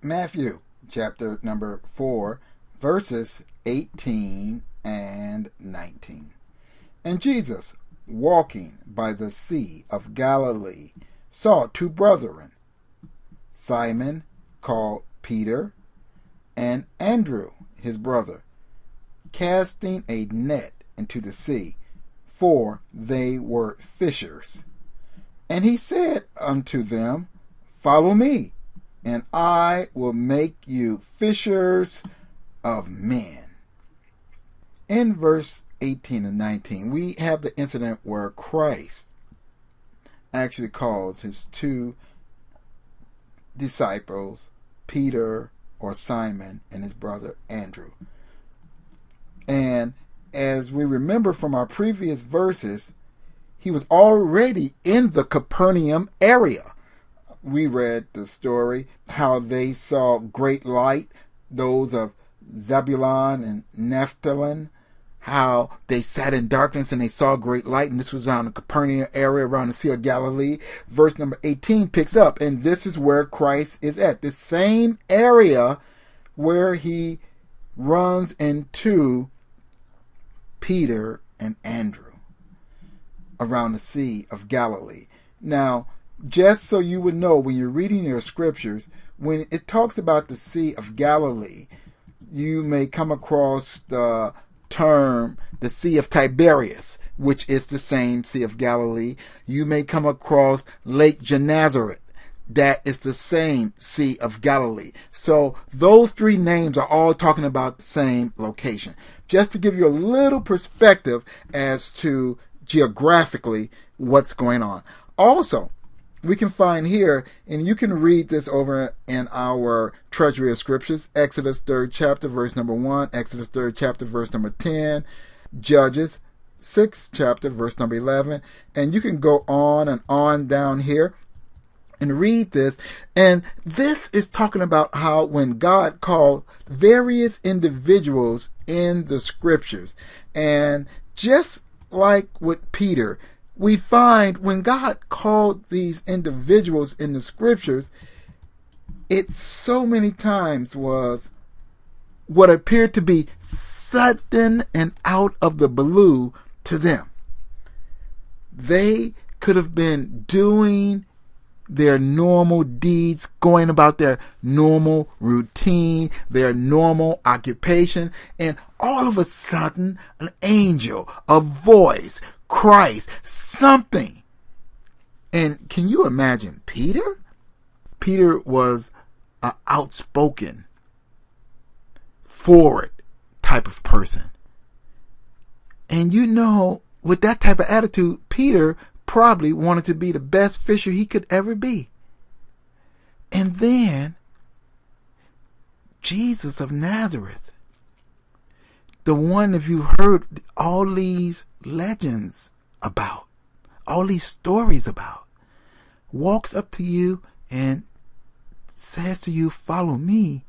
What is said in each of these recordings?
Matthew chapter number 4, verses 18 and 19. And Jesus, walking by the Sea of Galilee, saw two brethren, Simon, called Peter, and Andrew, his brother, casting a net into the sea, for they were fishers. And he said unto them, Follow me, and I will make you fishers of men. In verse 18 and 19, we have the incident where Christ actually calls his two disciples, Peter or Simon, and his brother Andrew. And as we remember from our previous verses, he was already in the Capernaum area. We read the story, how they saw great light, those of Zebulun and Naphtali, how they sat in darkness and they saw great light, and this was around the Capernaum area, around the Sea of Galilee. Verse number 18 picks up, and this is where Christ is at, the same area where he runs into Peter and Andrew, around the Sea of Galilee. Now, just so you would know, when you're reading your scriptures, when it talks about the Sea of Galilee, you may come across the term the Sea of Tiberias, which is the same Sea of Galilee. You may come across Lake Gennesaret. That is the same Sea of Galilee. So those three names are all talking about the same location. Just to give you a little perspective as to geographically what's going on. Also, we can find here, and you can read this over in our Treasury of Scriptures, Exodus 3rd chapter, verse number 1, Exodus 3rd chapter, verse number 10, Judges 6th chapter, verse number 11, and you can go on and on down here and read this. And this is talking about how when God called various individuals in the Scriptures, and just like with Peter, we find when God called these individuals in the Scriptures, it so many times was what appeared to be sudden and out of the blue to them. They could have been doing their normal deeds, going about their normal routine, their normal occupation, and all of a sudden, an angel, a voice, Christ, something. And can you imagine Peter? Peter was an outspoken, forward type of person. And you know, with that type of attitude, Peter probably wanted to be the best fisher he could ever be. And then Jesus of Nazareth, the one that you've heard all these legends about, all these stories about, walks up to you and says to you, Follow me,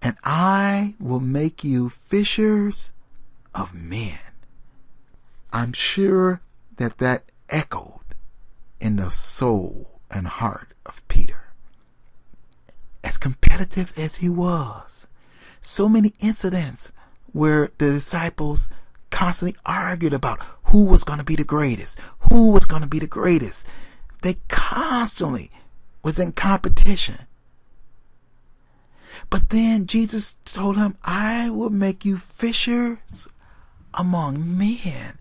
and I will make you fishers of men. I'm sure that echoed in the soul and heart of Peter. As competitive as he was, so many incidents where the disciples constantly argued about who was going to be the greatest, who was going to be the greatest. They constantly was in competition. But then Jesus told him, I will make you fishers among men.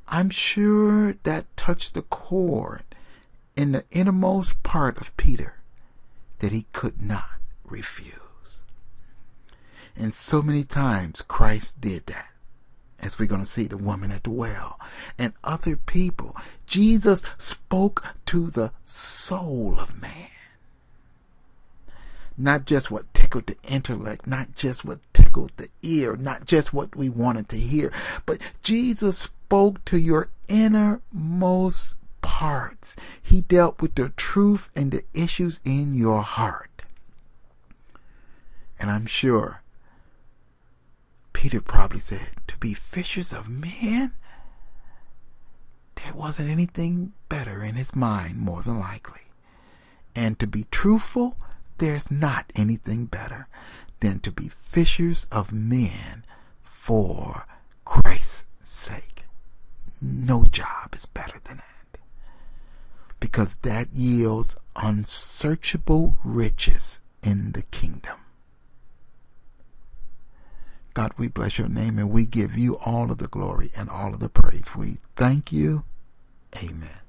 I'm sure that touched the chord in the innermost part of Peter that he could not refuse. And so many times Christ did that, as we're going to see the woman at the well and other people. Jesus spoke to the soul of man. Not just what tickled the intellect, not just what tickled the ear, not just what we wanted to hear, but Jesus spoke to your innermost parts. He dealt with the truth and the issues in your heart. And I'm sure Peter probably said, to be fishers of men? There wasn't anything better in his mind, more than likely. And to be truthful, there's not anything better than to be fishers of men for Christ's sake. No job is better than that, because that yields unsearchable riches in the kingdom. God, we bless your name and we give you all of the glory and all of the praise. We thank you. Amen.